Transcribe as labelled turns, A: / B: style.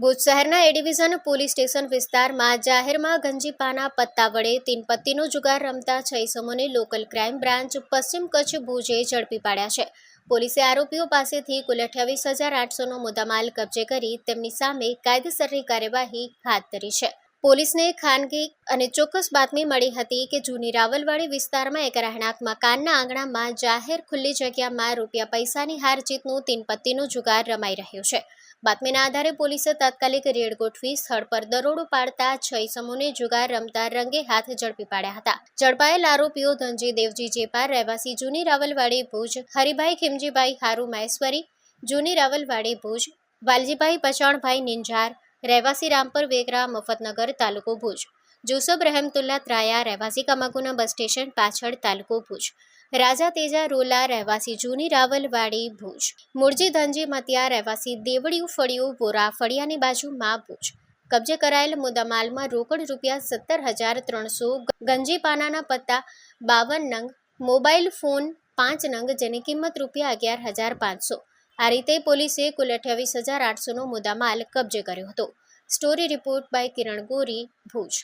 A: ભુજ શહેરના એ division police station વિસ્તારમાં જાહેરમાં ગંજીપાના પત્તા વડે તીનપત્તીનો જુગાર રમતા 6 ઇસમોને લોકલ ક્રાઇમ બ્રાન્ચ પશ્ચિમ કચ્છ ભુજે ઝડપી પાડ્યા છે। પોલીસે આરોપીઓ પાસેથી કુલ 28,800નો મુદ્દામાલ કબજે કરી તેમની સામે કાયદેસરની કાર્યવાહી હાથ ધરી છે। પોલીસને ખાનગી અને ચોક્કસ બાતમી મળી હતી કે જૂની રાવલવાડી વિસ્તારમાં એક રહેણાંક મકાનના આંગણામાં જાહેર ખુલ્લી જગ્યામાં રૂપિયા પૈસાની હારજીતનું તીનપત્તીનો જુગાર રમાઈ રહ્યો છે। બાતમીના આધારે પોલીસે તાત્કાલિક રેડ ગોઠવી સ્થળ પર દરોડો પાડતા 6 ઇસમોને જુગાર રમતા રંગે હાથ ઝડપી પાડ્યા હતા। ઝડપાયેલ આરોપીઓ ધનજી દેવજી જેપાર રહેવાસી જૂની રાવલવાડી ભુજ, હરિભાઈ ખીમજીભાઈ હારુ મહેશ્વરી જૂની રાવલવાડી ભુજ, વાલજીભાઈ પચાણભાઈ નિંજાર રહેવાસી રામપર વેગરા મફતનગર તાલુકો ભુજ, જુસબ રહેમતુલ્લા ત્રાયા રહેવાસી કમાકુના બસ સ્ટેશન પાછળ તાલુકો ભુજ, રાજા તેજા રોલા રહેવાસી જૂની રાવલવાડી ભુજ, મુરજી ધનજી મતિયા રહેવાસી દેવડિયું ફળિયું બોરા ફળિયાની બાજુમાં ભુજ। કબજે કરાયેલ મુદ્દામાલમાં રોકડ રૂપિયા 17,300, ગંજીપાનાના પત્તા 52 નંગ, મોબાઈલ ફોન 5 નંગ જેની કિંમત રૂપિયા 11,500। આ રીતે પોલીસે કુલ 28,800નો મુદ્દામાલ કબજે કર્યો હતો। Story report by Kiran Gori, Bhuj.